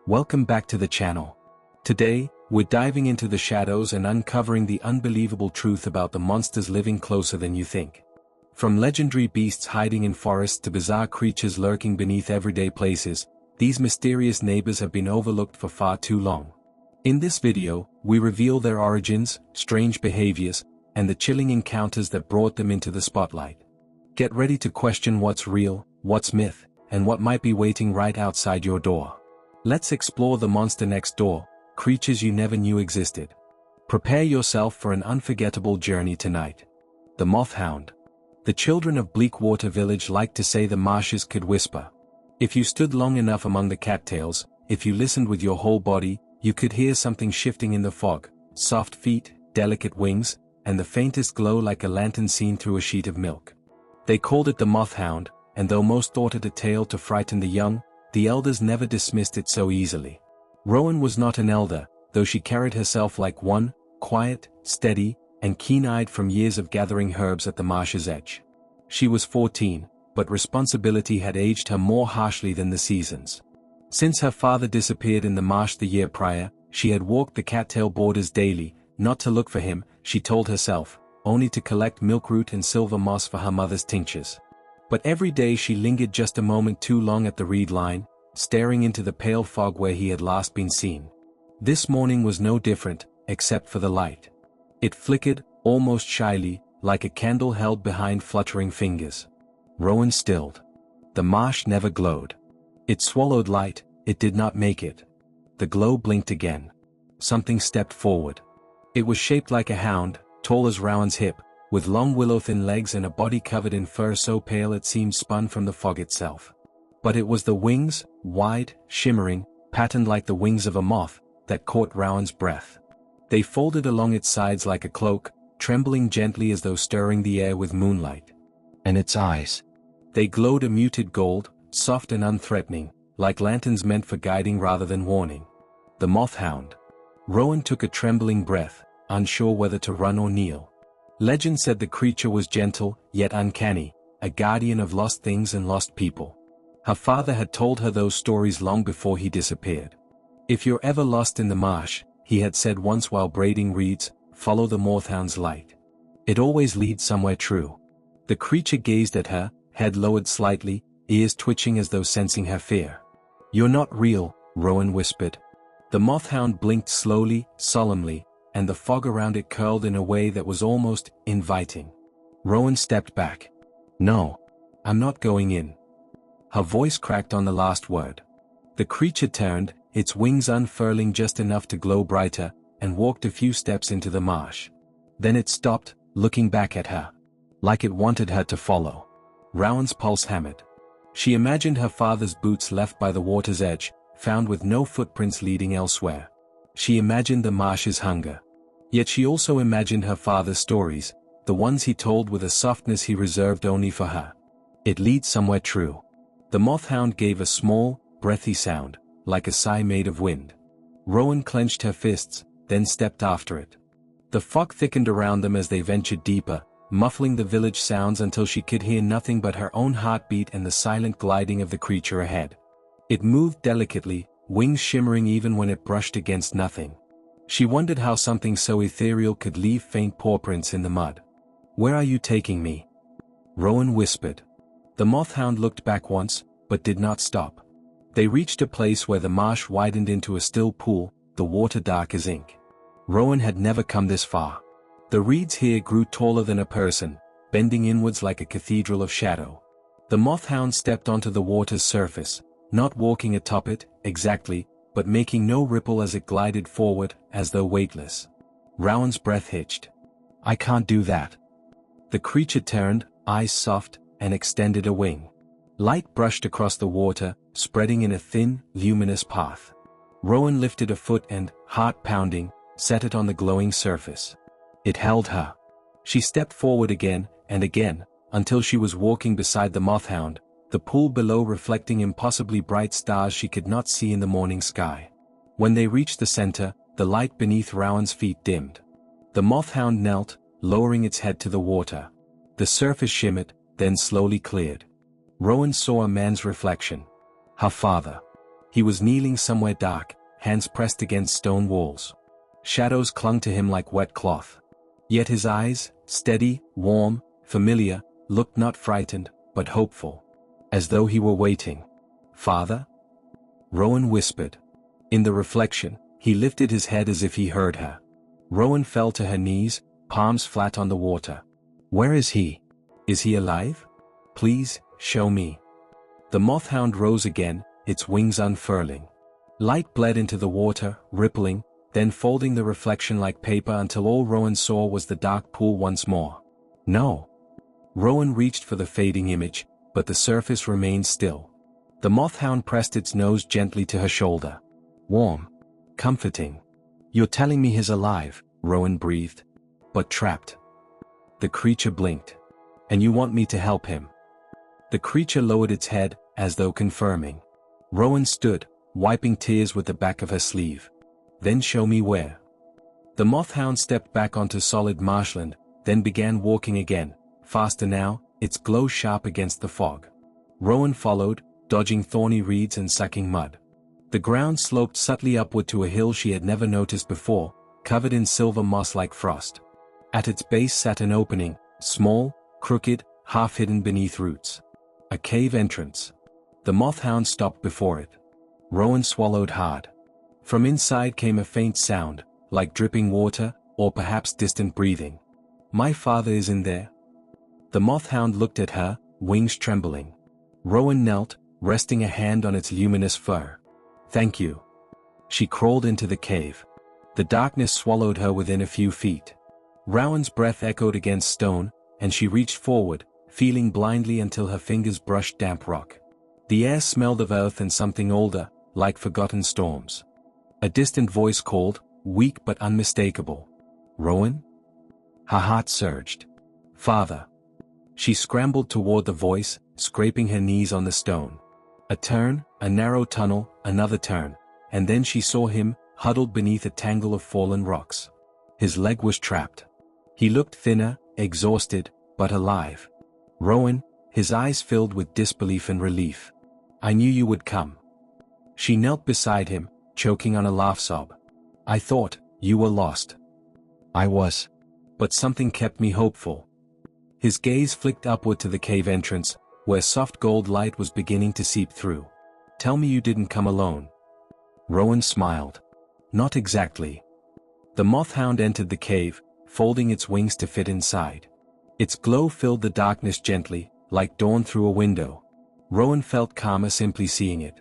Welcome back to the channel. Today, we're diving into the shadows and uncovering the unbelievable truth about the monsters living closer than you think. From legendary beasts hiding in forests to bizarre creatures lurking beneath everyday places, these mysterious neighbors have been overlooked for far too long. In this video, we reveal their origins, strange behaviors, and the chilling encounters that brought them into the spotlight. Get ready to question what's real, what's myth, and what might be waiting right outside your door. Let's explore the monster next door, creatures you never knew existed. Prepare yourself for an unforgettable journey tonight. The Moth Hound. The children of Bleakwater Village like to say the marshes could whisper. If you stood long enough among the cattails, if you listened with your whole body, you could hear something shifting in the fog, soft feet, delicate wings, and the faintest glow like a lantern seen through a sheet of milk. They called it the Moth Hound, and though most thought it a tale to frighten the young, the elders never dismissed it so easily. Rowan was not an elder, though she carried herself like one, quiet, steady, and keen-eyed from years of gathering herbs at the marsh's edge. She was 14, but responsibility had aged her more harshly than the seasons. Since her father disappeared in the marsh the year prior, she had walked the cattail borders daily, not to look for him, she told herself, only to collect milkroot and silver moss for her mother's tinctures. But every day she lingered just a moment too long at the reed line, staring into the pale fog where he had last been seen. This morning was no different, except for the light. It flickered, almost shyly, like a candle held behind fluttering fingers. Rowan stilled. The marsh never glowed. It swallowed light, it did not make it. The glow blinked again. Something stepped forward. It was shaped like a hound, tall as Rowan's hip, with long willow-thin legs and a body covered in fur so pale it seemed spun from the fog itself. But it was the wings, wide, shimmering, patterned like the wings of a moth, that caught Rowan's breath. They folded along its sides like a cloak, trembling gently as though stirring the air with moonlight. And its eyes. They glowed a muted gold, soft and unthreatening, like lanterns meant for guiding rather than warning. The Moth Hound. Rowan took a trembling breath, unsure whether to run or kneel. Legend said the creature was gentle, yet uncanny, a guardian of lost things and lost people. Her father had told her those stories long before he disappeared. If you're ever lost in the marsh, he had said once while braiding reeds, follow the Mothhound's light. It always leads somewhere true. The creature gazed at her, head lowered slightly, ears twitching as though sensing her fear. You're not real, Rowan whispered. The Mothhound blinked slowly, solemnly, and the fog around it curled in a way that was almost inviting. Rowan stepped back. No. I'm not going in. Her voice cracked on the last word. The creature turned, its wings unfurling just enough to glow brighter, and walked a few steps into the marsh. Then it stopped, looking back at her. Like it wanted her to follow. Rowan's pulse hammered. She imagined her father's boots left by the water's edge, found with no footprints leading elsewhere. She imagined the marsh's hunger. Yet she also imagined her father's stories, the ones he told with a softness he reserved only for her. It leads somewhere true. The Mothhound gave a small, breathy sound, like a sigh made of wind. Rowan clenched her fists, then stepped after it. The fog thickened around them as they ventured deeper, muffling the village sounds until she could hear nothing but her own heartbeat and the silent gliding of the creature ahead. It moved delicately, wings shimmering even when it brushed against nothing. She wondered how something so ethereal could leave faint pawprints in the mud. Where are you taking me? Rowan whispered. The Mothhound looked back once, but did not stop. They reached a place where the marsh widened into a still pool, the water dark as ink. Rowan had never come this far. The reeds here grew taller than a person, bending inwards like a cathedral of shadow. The Mothhound stepped onto the water's surface, not walking atop it, exactly, but making no ripple as it glided forward, as though weightless. Rowan's breath hitched. I can't do that. The creature turned, eyes soft, and extended a wing. Light brushed across the water, spreading in a thin, luminous path. Rowan lifted a foot and, heart pounding, set it on the glowing surface. It held her. She stepped forward again, and again, until she was walking beside the Mothhound, the pool below reflecting impossibly bright stars she could not see in the morning sky. When they reached the center, the light beneath Rowan's feet dimmed. The Mothhound knelt, lowering its head to the water. The surface shimmered, then slowly cleared. Rowan saw a man's reflection. Her father. He was kneeling somewhere dark, hands pressed against stone walls. Shadows clung to him like wet cloth. Yet his eyes, steady, warm, familiar, looked not frightened, but hopeful. As though he were waiting. "Father?" Rowan whispered. In the reflection, he lifted his head as if he heard her. Rowan fell to her knees, palms flat on the water. "Where is he? Is he alive? Please, show me." The moth-hound rose again, its wings unfurling. Light bled into the water, rippling, then folding the reflection like paper until all Rowan saw was the dark pool once more. "No." Rowan reached for the fading image, but the surface remained still. The moth-hound pressed its nose gently to her shoulder. "Warm. Comforting. You're telling me he's alive," Rowan breathed. "But trapped." The creature blinked. "And you want me to help him?" The creature lowered its head, as though confirming. Rowan stood, wiping tears with the back of her sleeve. "Then show me where." The moth-hound stepped back onto solid marshland, then began walking again, faster now, its glow sharp against the fog. Rowan followed, dodging thorny reeds and sucking mud. The ground sloped subtly upward to a hill she had never noticed before, covered in silver moss like frost. At its base sat an opening, small, crooked, half-hidden beneath roots. A cave entrance. The moth-hound stopped before it. Rowan swallowed hard. From inside came a faint sound, like dripping water, or perhaps distant breathing. "My father is in there?" The moth-hound looked at her, wings trembling. Rowan knelt, resting a hand on its luminous fur. "Thank you." She crawled into the cave. The darkness swallowed her within a few feet. Rowan's breath echoed against stone, and she reached forward, feeling blindly until her fingers brushed damp rock. The air smelled of earth and something older, like forgotten storms. A distant voice called, weak but unmistakable. "Rowan?" Her heart surged. "Father." She scrambled toward the voice, scraping her knees on the stone. A turn, a narrow tunnel, another turn, and then she saw him, huddled beneath a tangle of fallen rocks. His leg was trapped. He looked thinner, exhausted, but alive. "Rowan," his eyes filled with disbelief and relief. "I knew you would come." She knelt beside him, choking on a laugh sob. "I thought you were lost." "I was. But something kept me hopeful." His gaze flicked upward to the cave entrance, where soft gold light was beginning to seep through. "Tell me you didn't come alone." Rowan smiled. "Not exactly." The moth-hound entered the cave, folding its wings to fit inside. Its glow filled the darkness gently, like dawn through a window. Rowan felt calmer simply seeing it.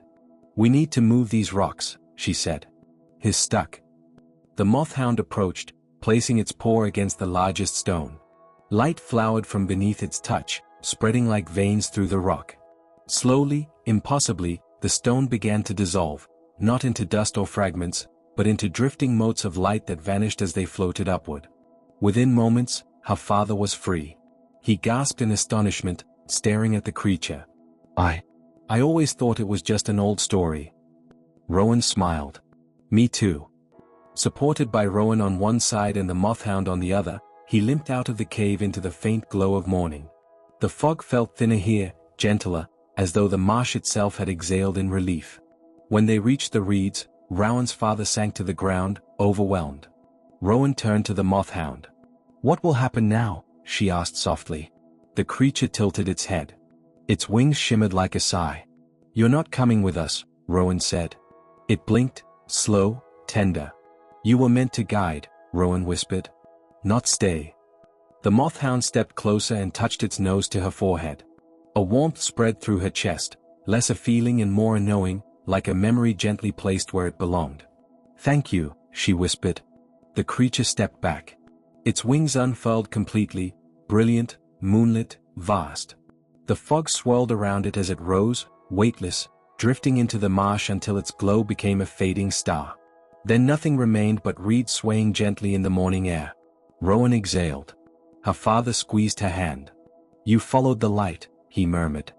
"We need to move these rocks," she said. "He's stuck." The moth-hound approached, placing its paw against the largest stone. Light flowered from beneath its touch, spreading like veins through the rock. Slowly, impossibly, the stone began to dissolve, not into dust or fragments, but into drifting motes of light that vanished as they floated upward. Within moments, her father was free. He gasped in astonishment, staring at the creature. I always thought it was just an old story." Rowan smiled. "Me too." Supported by Rowan on one side and the moth-hound on the other, he limped out of the cave into the faint glow of morning. The fog felt thinner here, gentler, as though the marsh itself had exhaled in relief. When they reached the reeds, Rowan's father sank to the ground, overwhelmed. Rowan turned to the moth-hound. "What will happen now?" she asked softly. The creature tilted its head. Its wings shimmered like a sigh. "You're not coming with us," Rowan said. It blinked, slow, tender. "You were meant to guide," Rowan whispered. "Not stay." The moth-hound stepped closer and touched its nose to her forehead. A warmth spread through her chest, less a feeling and more a knowing, like a memory gently placed where it belonged. "Thank you," she whispered. The creature stepped back. Its wings unfurled completely, brilliant, moonlit, vast. The fog swirled around it as it rose, weightless, drifting into the marsh until its glow became a fading star. Then nothing remained but reeds swaying gently in the morning air. Rowan exhaled. Her father squeezed her hand. "You followed the light," he murmured.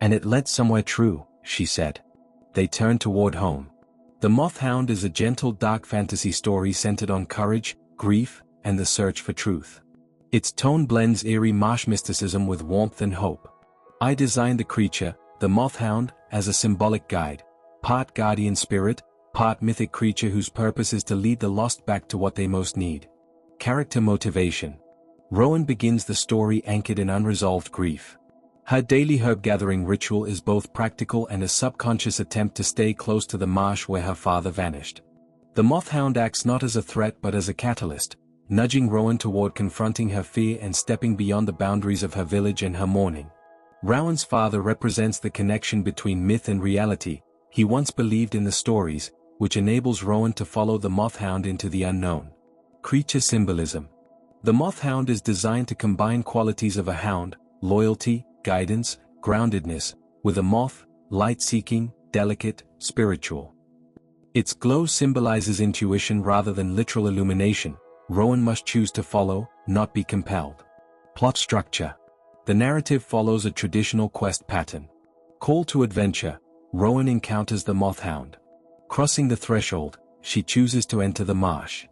"And it led somewhere true," she said. They turned toward home. The Moth-Hound is a gentle dark fantasy story centered on courage, grief, and the search for truth. Its tone blends eerie marsh mysticism with warmth and hope. I designed the creature, the Moth-Hound, as a symbolic guide, part guardian spirit, part mythic creature whose purpose is to lead the lost back to what they most need. Character motivation. Rowan begins the story anchored in unresolved grief. Her daily herb-gathering ritual is both practical and a subconscious attempt to stay close to the marsh where her father vanished. The moth-hound acts not as a threat but as a catalyst, nudging Rowan toward confronting her fear and stepping beyond the boundaries of her village and her mourning. Rowan's father represents the connection between myth and reality. He once believed in the stories, which enables Rowan to follow the moth-hound into the unknown. Creature symbolism. The moth-hound is designed to combine qualities of a hound, loyalty, guidance, groundedness, with a moth, light-seeking, delicate, spiritual. Its glow symbolizes intuition rather than literal illumination. Rowan must choose to follow, not be compelled. Plot structure. The narrative follows a traditional quest pattern. Call to adventure. Rowan encounters the moth-hound. Crossing the threshold, she chooses to enter the marsh.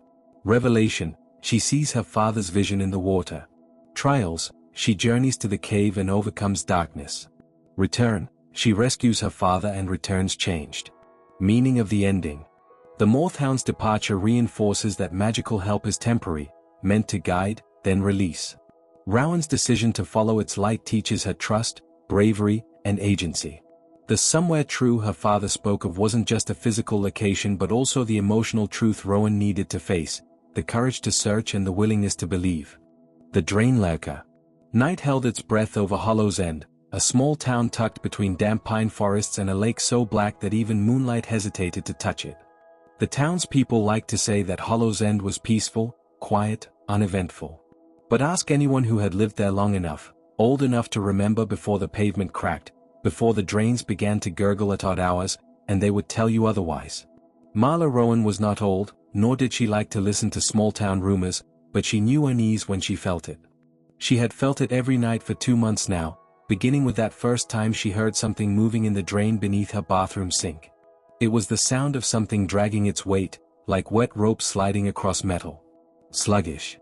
Revelation. She sees her father's vision in the water. Trials. She journeys to the cave and overcomes darkness. Return. She rescues her father and returns changed. Meaning of the ending. The moth-hound's departure reinforces that magical help is temporary, meant to guide, then release. Rowan's decision to follow its light teaches her trust, bravery, and agency. The somewhere true her father spoke of wasn't just a physical location but also the emotional truth Rowan needed to face, the courage to search and the willingness to believe. The Drain Lurker. Night held its breath over Hollow's End, a small town tucked between damp pine forests and a lake so black that even moonlight hesitated to touch it. The townspeople liked to say that Hollow's End was peaceful, quiet, uneventful. But ask anyone who had lived there long enough, old enough to remember before the pavement cracked, before the drains began to gurgle at odd hours, and they would tell you otherwise. Marla Rowan was not old, nor did she like to listen to small-town rumors, but she knew unease when she felt it. She had felt it every night for 2 months now, beginning with that first time she heard something moving in the drain beneath her bathroom sink. It was the sound of something dragging its weight, like wet rope sliding across metal. Sluggish.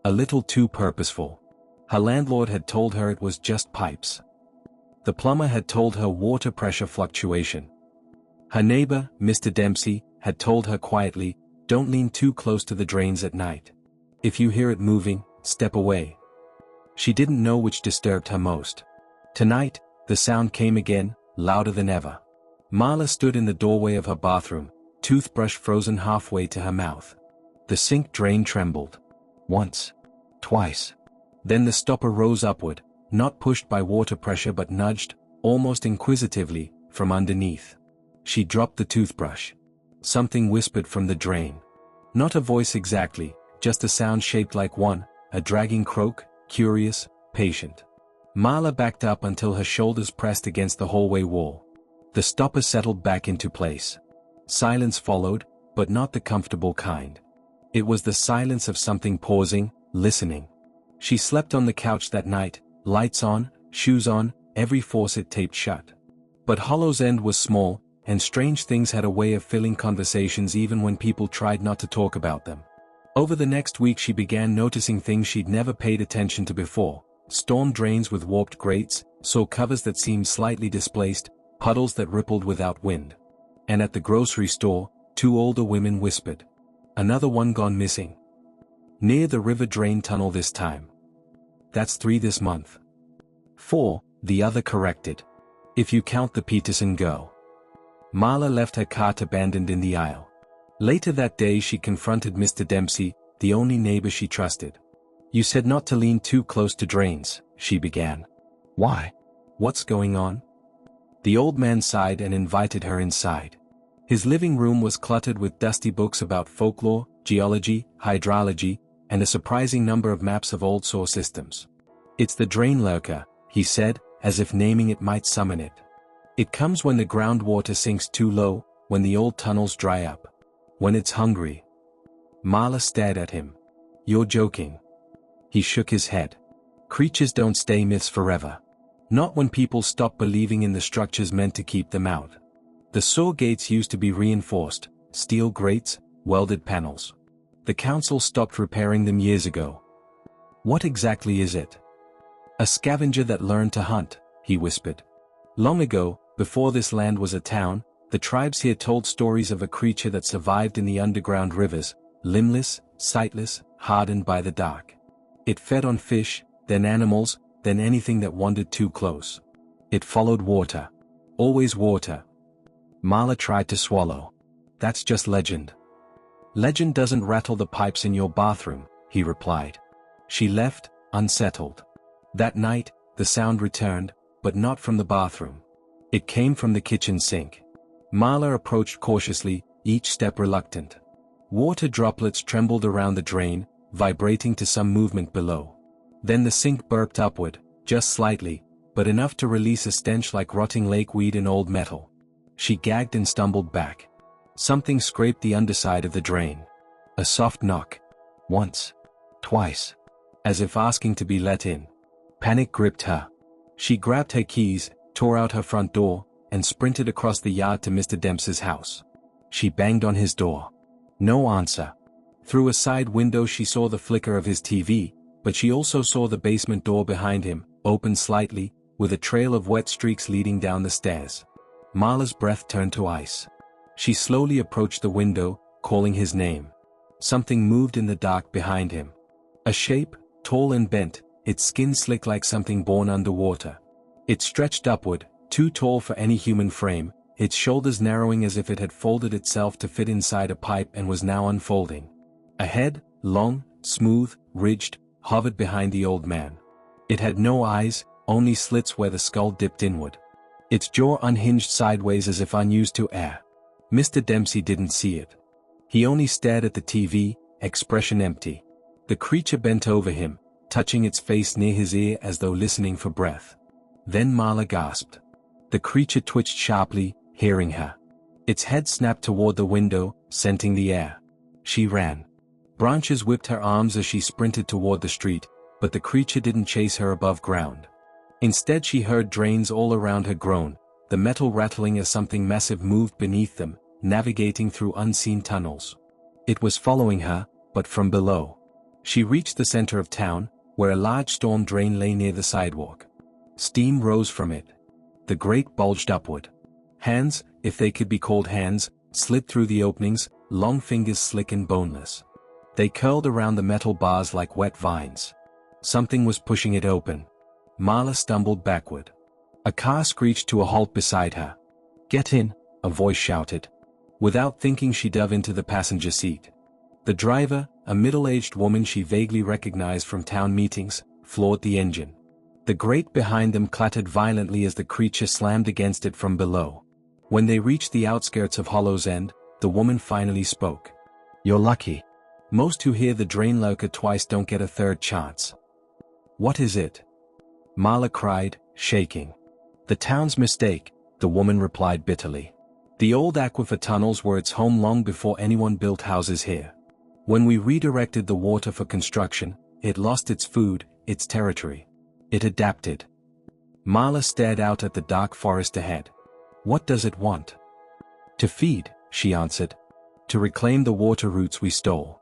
A little too purposeful. Her landlord had told her it was just pipes. The plumber had told her water pressure fluctuation. Her neighbor, Mr. Dempsey, had told her quietly, "Don't lean too close to the drains at night. If you hear it moving, step away." She didn't know which disturbed her most. Tonight, the sound came again, louder than ever. Marla stood in the doorway of her bathroom, toothbrush frozen halfway to her mouth. The sink drain trembled. Once. Twice. Then the stopper rose upward, not pushed by water pressure but nudged, almost inquisitively, from underneath. She dropped the toothbrush. Something whispered from the drain. Not a voice exactly, just a sound shaped like one, a dragging croak, curious, patient. Marla backed up until her shoulders pressed against the hallway wall. The stopper settled back into place. Silence followed, but not the comfortable kind. It was the silence of something pausing, listening. She slept on the couch that night, lights on, shoes on, every faucet taped shut. But Hollow's End was small, and strange things had a way of filling conversations even when people tried not to talk about them. Over the next week she began noticing things she'd never paid attention to before. Storm drains with warped grates, saw covers that seemed slightly displaced, puddles that rippled without wind. And at the grocery store, 2 older women whispered. Another one gone missing. Near the river drain tunnel this time. That's 3 this month. 4, the other corrected. If you count the Peterson girl. Marla left her cart abandoned in the aisle. Later that day she confronted Mr. Dempsey, the only neighbor she trusted. "You said not to lean too close to drains," she began. "Why? What's going on?" The old man sighed and invited her inside. His living room was cluttered with dusty books about folklore, geology, hydrology, and a surprising number of maps of old sewer systems. "It's the drain lurker," he said, as if naming it might summon it. "It comes when the groundwater sinks too low, when the old tunnels dry up. When it's hungry." Marla stared at him. "You're joking." He shook his head. "Creatures don't stay myths forever. Not when people stop believing in the structures meant to keep them out. The sewer gates used to be reinforced, steel grates, welded panels. The council stopped repairing them years ago." "What exactly is it?" "A scavenger that learned to hunt," he whispered. "Long ago, before this land was a town, The tribes here told stories of a creature that survived in the underground rivers, limbless, sightless, hardened by the dark. It fed on fish, then animals, then anything that wandered too close. It followed water. Always water. Marla tried to swallow. That's just legend. Legend doesn't rattle the pipes in your bathroom, he replied. She left, unsettled. That night, the sound returned, but not from the bathroom. It came from the kitchen sink. Marla approached cautiously, each step reluctant. Water droplets trembled around the drain, vibrating to some movement below. Then the sink burped upward, just slightly, but enough to release a stench like rotting lakeweed and old metal. She gagged and stumbled back. Something scraped the underside of the drain. A soft knock. Once. Twice. As if asking to be let in. Panic gripped her. She grabbed her keys, tore out her front door, and sprinted across the yard to Mr. Dempsey's house. She banged on his door. No answer. Through a side window she saw the flicker of his TV, but she also saw the basement door behind him, open slightly, with a trail of wet streaks leading down the stairs. Marla's breath turned to ice. She slowly approached the window, calling his name. Something moved in the dark behind him. A shape, tall and bent, its skin slick like something born underwater. It stretched upward, too tall for any human frame, its shoulders narrowing as if it had folded itself to fit inside a pipe and was now unfolding. A head, long, smooth, ridged, hovered behind the old man. It had no eyes, only slits where the skull dipped inward. Its jaw unhinged sideways as if unused to air. Mr. Dempsey didn't see it. He only stared at the TV, expression empty. The creature bent over him, touching its face near his ear as though listening for breath. Then Marla gasped. The creature twitched sharply, hearing her. Its head snapped toward the window, scenting the air. She ran. Branches whipped her arms as she sprinted toward the street, but the creature didn't chase her above ground. Instead she heard drains all around her groan, the metal rattling as something massive moved beneath them, navigating through unseen tunnels. It was following her, but from below. She reached the center of town, where a large storm drain lay near the sidewalk. Steam rose from it. The grate bulged upward. Hands, if they could be called hands, slid through the openings, long fingers slick and boneless. They curled around the metal bars like wet vines. Something was pushing it open. Marla stumbled backward. A car screeched to a halt beside her. "Get in," a voice shouted. Without thinking she dove into the passenger seat. The driver, a middle-aged woman she vaguely recognized from town meetings, floored the engine. The grate behind them clattered violently as the creature slammed against it from below. When they reached the outskirts of Hollow's End, the woman finally spoke. "You're lucky. Most who hear the drain lurker twice don't get a third chance." "What is it?" Marla cried, shaking. "The town's mistake," the woman replied bitterly. "The old aquifer tunnels were its home long before anyone built houses here. When we redirected the water for construction, it lost its food, its territory. It adapted." Marla stared out at the dark forest ahead. "What does it want?" "To feed," she answered. "To reclaim the water routes we stole.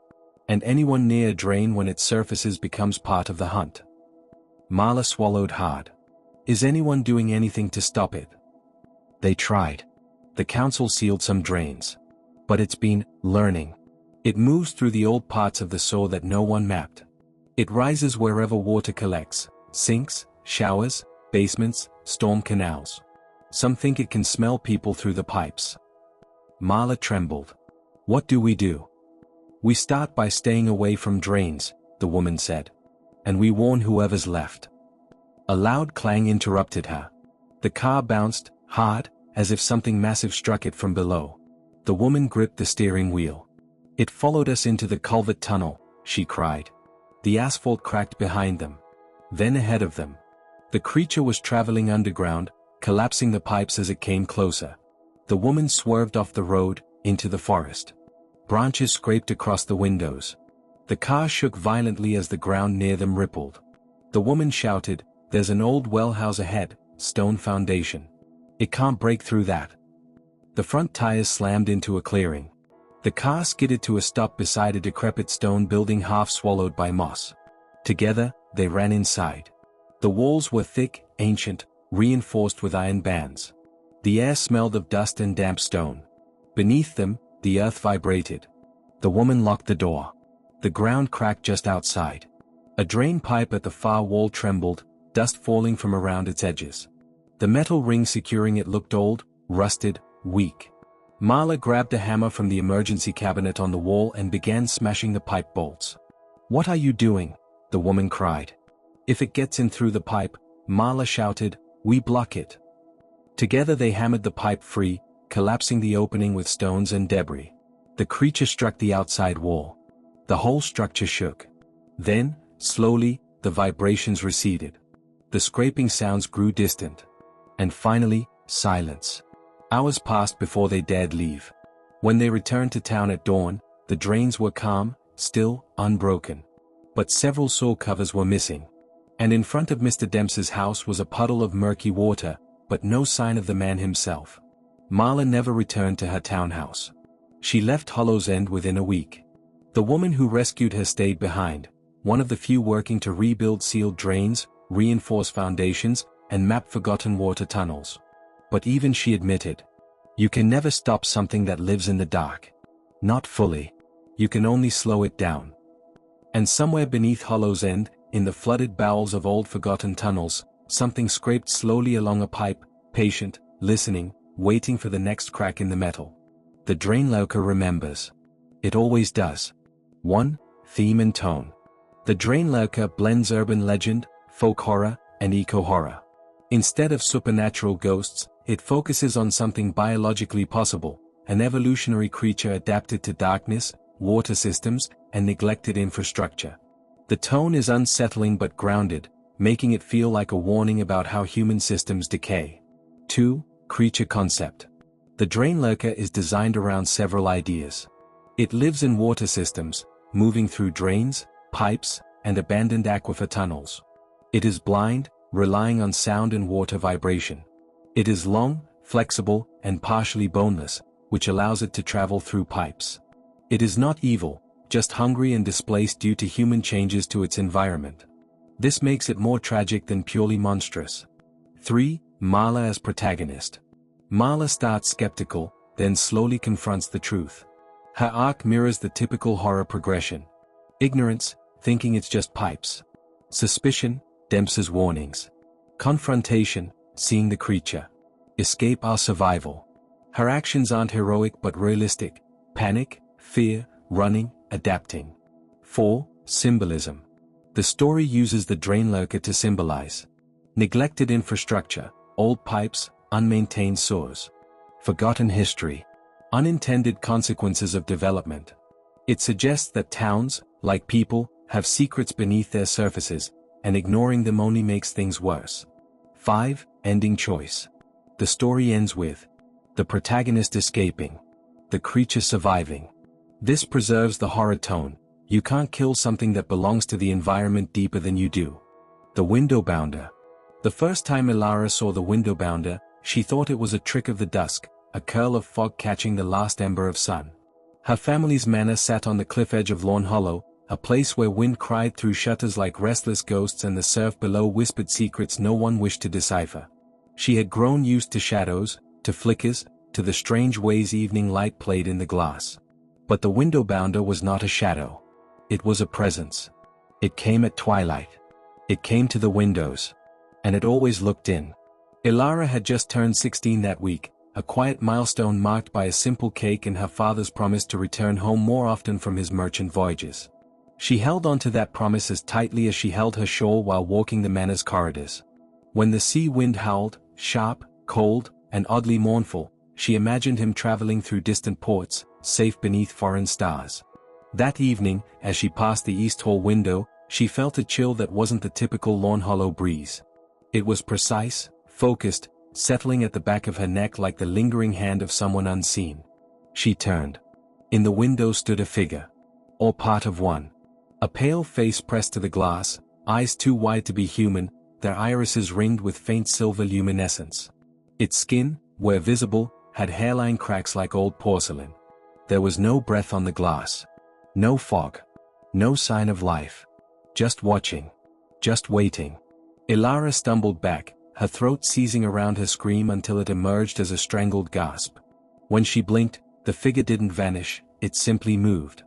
And anyone near a drain when it surfaces becomes part of the hunt." Marla swallowed hard. "Is anyone doing anything to stop it?" "They tried. The council sealed some drains. But it's been learning. It moves through the old parts of the soil that no one mapped. It rises wherever water collects, sinks, showers, basements, storm canals. Some think it can smell people through the pipes." Marla trembled. "What do we do?" "We start by staying away from drains," the woman said. "And we warn whoever's left." A loud clang interrupted her. The car bounced, hard, as if something massive struck it from below. The woman gripped the steering wheel. "It followed us into the culvert tunnel," she cried. The asphalt cracked behind them. Then ahead of them. The creature was traveling underground, collapsing the pipes as it came closer. The woman swerved off the road, into the forest. Branches scraped across the windows. The car shook violently as the ground near them rippled. The woman shouted, "There's an old well house ahead, stone foundation. It can't break through that." The front tires slammed into a clearing. The car skidded to a stop beside a decrepit stone building half swallowed by moss. Together, they ran inside. The walls were thick, ancient, reinforced with iron bands. The air smelled of dust and damp stone. Beneath them, the earth vibrated. The woman locked the door. The ground cracked just outside. A drain pipe at the far wall trembled, dust falling from around its edges. The metal ring securing it looked old, rusted, weak. Marla grabbed a hammer from the emergency cabinet on the wall and began smashing the pipe bolts. "What are you doing?" the woman cried. "If it gets in through the pipe," Marla shouted, "we block it." Together they hammered the pipe free, collapsing the opening with stones and debris. The creature struck the outside wall. The whole structure shook. Then, slowly, the vibrations receded. The scraping sounds grew distant. And finally, silence. Hours passed before they dared leave. When they returned to town at dawn, the drains were calm, still, unbroken. But several saw covers were missing. And in front of Mr. Dempsey's house was a puddle of murky water, but no sign of the man himself. Marla never returned to her townhouse. She left Hollow's End within a week. The woman who rescued her stayed behind, one of the few working to rebuild sealed drains, reinforce foundations, and map forgotten water tunnels. But even she admitted, "You can never stop something that lives in the dark. Not fully. You can only slow it down." And somewhere beneath Hollow's End, in the flooded bowels of old forgotten tunnels, something scraped slowly along a pipe, patient, listening, waiting for the next crack in the metal. The drain lurker remembers. It always does. 1. Theme and tone. The drain lurker blends urban legend, folk horror, and eco-horror. Instead of supernatural ghosts, it focuses on something biologically possible, an evolutionary creature adapted to darkness, water systems, and neglected infrastructure. The tone is unsettling but grounded, making it feel like a warning about how human systems decay. 2. Creature concept. The drain lurker is designed around several ideas. It lives in water systems, moving through drains, pipes, and abandoned aquifer tunnels. It is blind, relying on sound and water vibration. It is long, flexible, and partially boneless, which allows it to travel through pipes. It is not evil, just hungry and displaced due to human changes to its environment. This makes it more tragic than purely monstrous. 3. Marla as protagonist. Marla starts skeptical, then slowly confronts the truth. Her arc mirrors the typical horror progression. Ignorance, thinking it's just pipes. Suspicion, Dempsey's warnings. Confrontation, seeing the creature. Escape or survival. Her actions aren't heroic but realistic. Panic, fear, running, adapting. 4. Symbolism. The story uses the drain lurker to symbolize neglected infrastructure, old pipes, unmaintained sewers. Forgotten history. Unintended consequences of development. It suggests that towns, like people, have secrets beneath their surfaces, and ignoring them only makes things worse. 5. Ending choice. The story ends with the protagonist escaping, the creature surviving. This preserves the horror tone. You can't kill something that belongs to the environment deeper than you do. The window bounder. The first time Ilara saw the window bounder, she thought it was a trick of the dusk, a curl of fog catching the last ember of sun. Her family's manor sat on the cliff edge of Lawn Hollow, a place where wind cried through shutters like restless ghosts and the surf below whispered secrets no one wished to decipher. She had grown used to shadows, to flickers, to the strange ways evening light played in the glass. But the window bounder was not a shadow. It was a presence. It came at twilight. It came to the windows. And it always looked in. Ilara had just turned 16 that week, a quiet milestone marked by a simple cake and her father's promise to return home more often from his merchant voyages. She held on to that promise as tightly as she held her shawl while walking the manor's corridors. When the sea wind howled, sharp, cold, and oddly mournful, she imagined him traveling through distant ports, safe beneath foreign stars. That evening, as she passed the east hall window, she felt a chill that wasn't the typical Lawn Hollow breeze. It was precise, focused, settling at the back of her neck like the lingering hand of someone unseen. She turned. In the window stood a figure. Or part of one. A pale face pressed to the glass, eyes too wide to be human, their irises ringed with faint silver luminescence. Its skin, where visible, had hairline cracks like old porcelain. There was no breath on the glass. No fog. No sign of life. Just watching. Just waiting. Ilara stumbled back, her throat seizing around her scream until it emerged as a strangled gasp. When she blinked, the figure didn't vanish, it simply moved.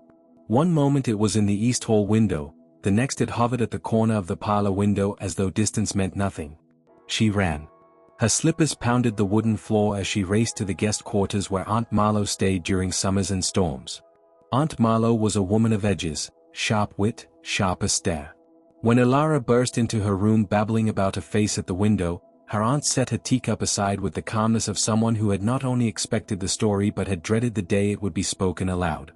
One moment it was in the east hall window, the next it hovered at the corner of the parlor window as though distance meant nothing. She ran. Her slippers pounded the wooden floor as she raced to the guest quarters where Aunt Marlowe stayed during summers and storms. Aunt Marlowe was a woman of edges, sharp wit, sharper stare. When Elara burst into her room babbling about a face at the window, her aunt set her teacup aside with the calmness of someone who had not only expected the story but had dreaded the day it would be spoken aloud.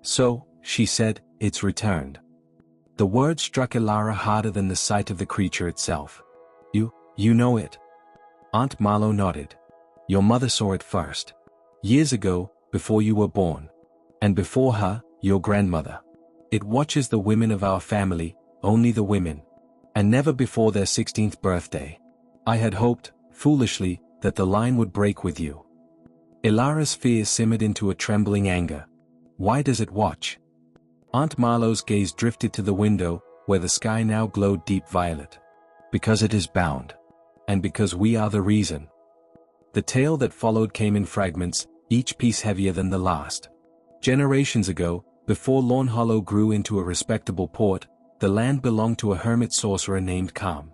"So," she said, "it's returned." The word struck Elara harder than the sight of the creature itself. You know it?" Aunt Marlowe nodded. "Your mother saw it first. Years ago, before you were born. And before her, your grandmother. It watches the women of our family, only the women. And never before their 16th birthday. I had hoped, foolishly, that the line would break with you." Elara's fear simmered into a trembling anger. "Why does it watch?" Aunt Marlowe's gaze drifted to the window, where the sky now glowed deep violet. "Because it is bound. And because we are the reason." The tale that followed came in fragments, each piece heavier than the last. Generations ago, before Lawn Hollow grew into a respectable port, the land belonged to a hermit sorcerer named Calm.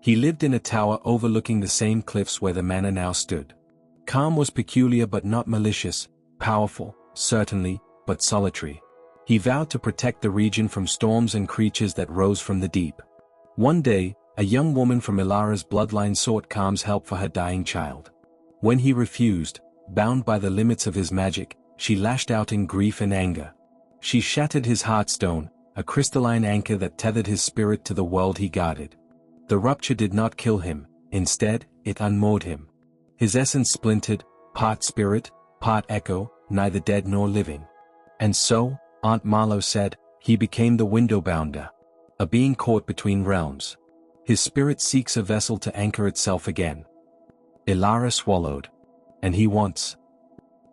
He lived in a tower overlooking the same cliffs where the manor now stood. Calm was peculiar but not malicious, powerful, certainly, but solitary. He vowed to protect the region from storms and creatures that rose from the deep. One day, a young woman from Elara's bloodline sought Calm's help for her dying child. When he refused, bound by the limits of his magic, she lashed out in grief and anger. She shattered his heartstone, a crystalline anchor that tethered his spirit to the world he guarded. The rupture did not kill him, instead, it unmoored him. His essence splintered, part spirit, part echo, neither dead nor living. And so, Aunt Marlowe said, he became the window bounder. A being caught between realms. His spirit seeks a vessel to anchor itself again. Elara swallowed. "And he wants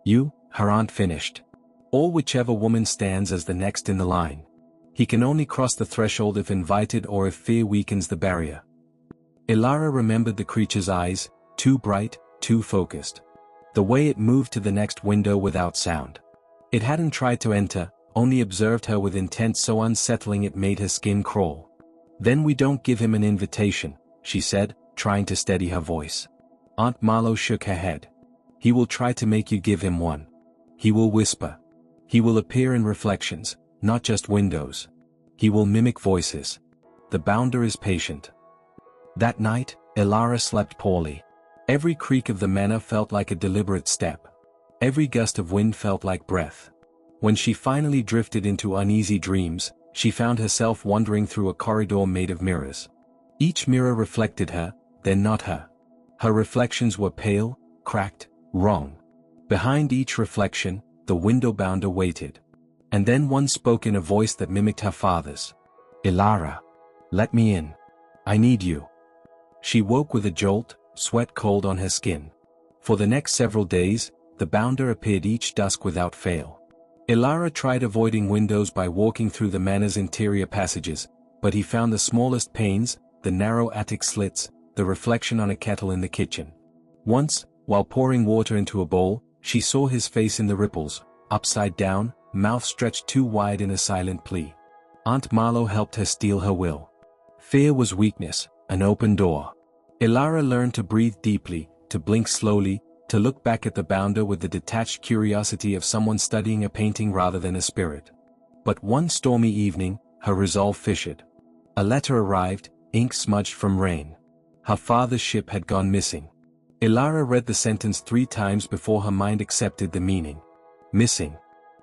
you," her aunt finished. "Or whichever woman stands as the next in the line. He can only cross the threshold if invited or if fear weakens the barrier." Elara remembered the creature's eyes, too bright, too focused. The way it moved to the next window without sound. It hadn't tried to enter, only observed her with intent so unsettling it made her skin crawl. "Then we don't give him an invitation," she said, trying to steady her voice. Aunt Marlowe shook her head. "He will try to make you give him one. He will whisper. He will appear in reflections, not just windows. He will mimic voices. The bounder is patient." That night, Elara slept poorly. Every creak of the manor felt like a deliberate step. Every gust of wind felt like breath. When she finally drifted into uneasy dreams, she found herself wandering through a corridor made of mirrors. Each mirror reflected her, then not her. Her reflections were pale, cracked, wrong. Behind each reflection, the window bounder waited. And then one spoke in a voice that mimicked her father's. "Elara. Let me in. I need you." She woke with a jolt, sweat cold on her skin. For the next several days, the bounder appeared each dusk without fail. Elara tried avoiding windows by walking through the manor's interior passages, but he found the smallest panes, the narrow attic slits, the reflection on a kettle in the kitchen. Once, while pouring water into a bowl, she saw his face in the ripples, upside down, mouth stretched too wide in a silent plea. Aunt Marlowe helped her steel her will. Fear was weakness, an open door. Elara learned to breathe deeply, to blink slowly, to look back at the bounder with the detached curiosity of someone studying a painting rather than a spirit. But one stormy evening, her resolve fissured. A letter arrived, ink smudged from rain. Her father's ship had gone missing. Elara read the sentence 3 times before her mind accepted the meaning. Missing.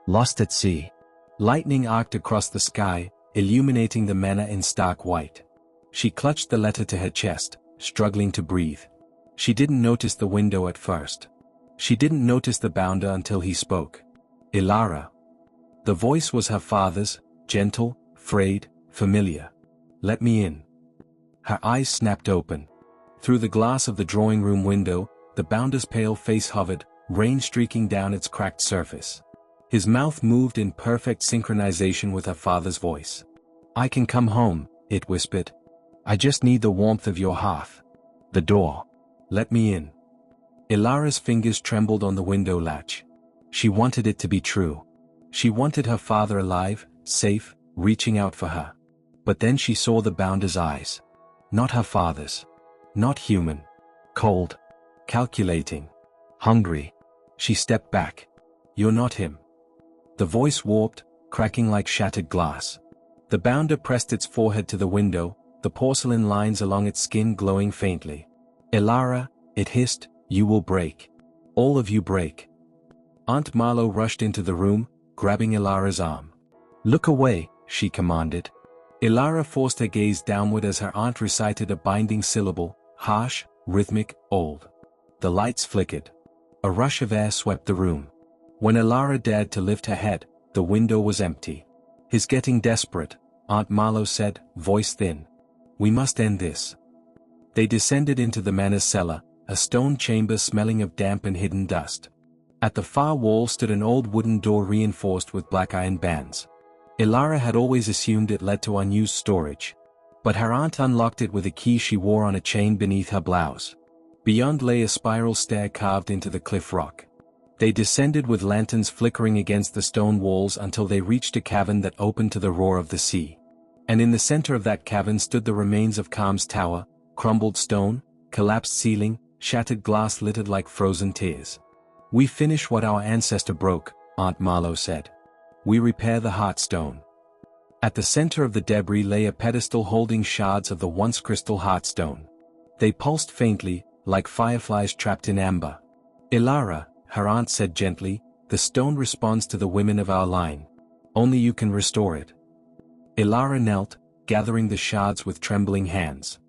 Lost at sea. Lightning arced across the sky, illuminating the manor in stark white. She clutched the letter to her chest, struggling to breathe. She didn't notice the window at first. She didn't notice the bounder until he spoke. "Elara." The voice was her father's, gentle, frayed, familiar. "Let me in." Her eyes snapped open. Through the glass of the drawing room window, the bounder's pale face hovered, rain streaking down its cracked surface. His mouth moved in perfect synchronization with her father's voice. "I can come home," it whispered. "I just need the warmth of your hearth." The door. Let me in. Ilara's fingers trembled on the window latch. She wanted it to be true. She wanted her father alive, safe, reaching out for her. But then she saw the bounder's eyes. Not her father's. Not human. Cold. Calculating. Hungry. She stepped back. You're not him. The voice warped, cracking like shattered glass. The bounder pressed its forehead to the window, the porcelain lines along its skin glowing faintly. Ilara, it hissed, you will break. All of you break. Aunt Marlowe rushed into the room, grabbing Ilara's arm. Look away, she commanded. Ilara forced her gaze downward as her aunt recited a binding syllable, harsh, rhythmic, old. The lights flickered. A rush of air swept the room. When Ilara dared to lift her head, the window was empty. He's getting desperate, Aunt Marlowe said, voice thin. We must end this. They descended into the manor's cellar, a stone chamber smelling of damp and hidden dust. At the far wall stood an old wooden door reinforced with black iron bands. Ilara had always assumed it led to unused storage. But her aunt unlocked it with a key she wore on a chain beneath her blouse. Beyond lay a spiral stair carved into the cliff rock. They descended with lanterns flickering against the stone walls until they reached a cavern that opened to the roar of the sea. And in the center of that cavern stood the remains of Calm's tower, crumbled stone, collapsed ceiling, shattered glass littered like frozen tears. We finish what our ancestor broke, Aunt Marlowe said. We repair the Heartstone. At the center of the debris lay a pedestal holding shards of the once crystal Heartstone. They pulsed faintly, like fireflies trapped in amber. Ilara, her aunt said gently, the stone responds to the women of our line. Only you can restore it. Ilara knelt, gathering the shards with trembling hands.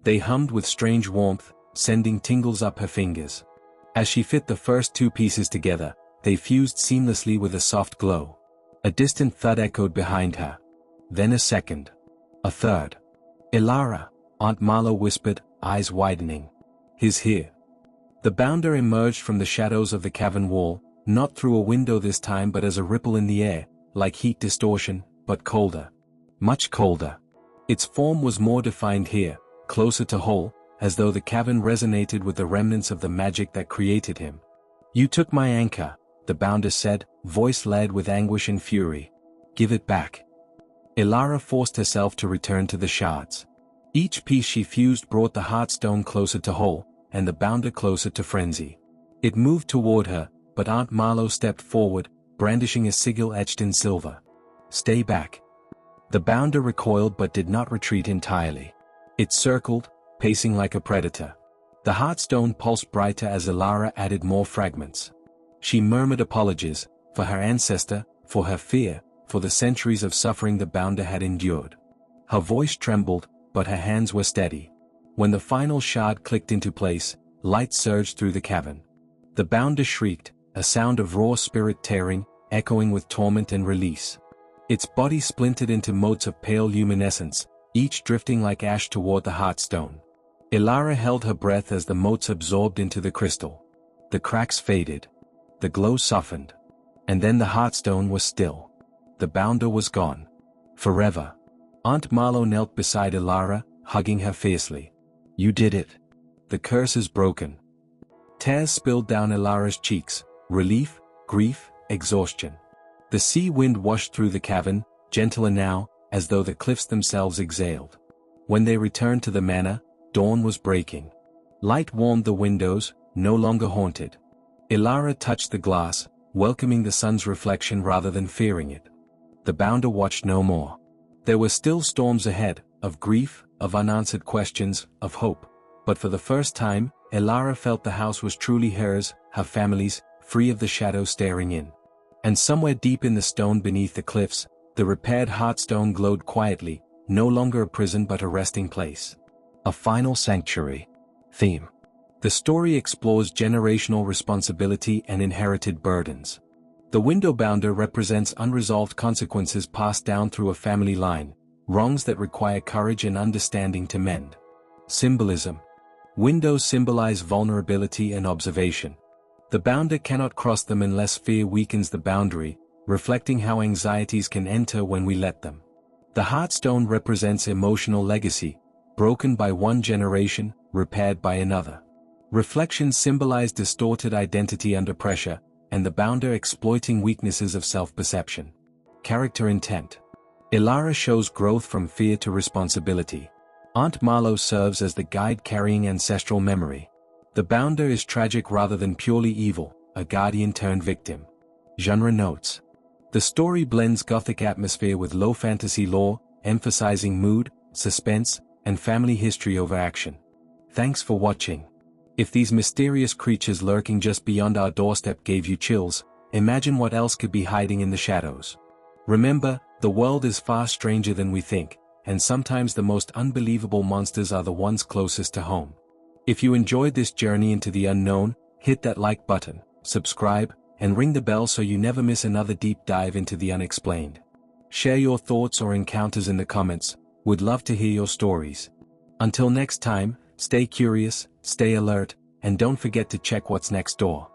They hummed with strange warmth, sending tingles up her fingers. As she fit the first two pieces together, they fused seamlessly with a soft glow. A distant thud echoed behind her. Then a second. A third. Ilara, Aunt Marlowe whispered, eyes widening. He's here. The bounder emerged from the shadows of the cavern wall, not through a window this time but as a ripple in the air, like heat distortion, but colder. Much colder. Its form was more defined here, closer to whole, as though the cavern resonated with the remnants of the magic that created him. You took my anchor, the bounder said, voice lead with anguish and fury. Give it back. Ilara forced herself to return to the shards. Each piece she fused brought the Heartstone closer to whole, and the bounder closer to frenzy. It moved toward her, but Aunt Marlowe stepped forward, brandishing a sigil etched in silver. Stay back. The bounder recoiled but did not retreat entirely. It circled, pacing like a predator. The Heartstone pulsed brighter as Ilara added more fragments. She murmured apologies, for her ancestor, for her fear, for the centuries of suffering the bounder had endured. Her voice trembled, but her hands were steady. When the final shard clicked into place, light surged through the cavern. The bounder shrieked, a sound of raw spirit tearing, echoing with torment and release. Its body splintered into motes of pale luminescence, each drifting like ash toward the Heartstone. Ilara held her breath as the motes absorbed into the crystal. The cracks faded. The glow softened. And then the Heartstone was still. The bounder was gone. Forever. Aunt Marlowe knelt beside Ilara, hugging her fiercely. You did it. The curse is broken. Tears spilled down Ilara's cheeks, relief, grief, exhaustion. The sea wind washed through the cavern, gentler now, as though the cliffs themselves exhaled. When they returned to the manor, dawn was breaking. Light warmed the windows, no longer haunted. Ilara touched the glass, welcoming the sun's reflection rather than fearing it. The bounder watched no more. There were still storms ahead, of grief, of unanswered questions, of hope. But for the first time, Ilara felt the house was truly hers, her family's, free of the shadow staring in. And somewhere deep in the stone beneath the cliffs, the repaired Heartstone glowed quietly, no longer a prison but a resting place. A final sanctuary. Theme. The story explores generational responsibility and inherited burdens. The window bounder represents unresolved consequences passed down through a family line, wrongs that require courage and understanding to mend. Symbolism. Windows symbolize vulnerability and observation. The bounder cannot cross them unless fear weakens the boundary, reflecting how anxieties can enter when we let them. The Heartstone represents emotional legacy, broken by one generation, repaired by another. Reflections symbolize distorted identity under pressure, and the bounder exploiting weaknesses of self-perception. Character intent. Ilara shows growth from fear to responsibility. Aunt Marlowe serves as the guide carrying ancestral memory. The bounder is tragic rather than purely evil, a guardian turned victim. Genre notes. The story blends gothic atmosphere with low fantasy lore, emphasizing mood, suspense, and family history over action. Thanks for watching. If these mysterious creatures lurking just beyond our doorstep gave you chills, imagine what else could be hiding in the shadows. Remember, the world is far stranger than we think, and sometimes the most unbelievable monsters are the ones closest to home. If you enjoyed this journey into the unknown, hit that like button, subscribe, and ring the bell so you never miss another deep dive into the unexplained. Share your thoughts or encounters in the comments. Would love to hear your stories. Until next time, stay curious, stay alert, and don't forget to check what's next door.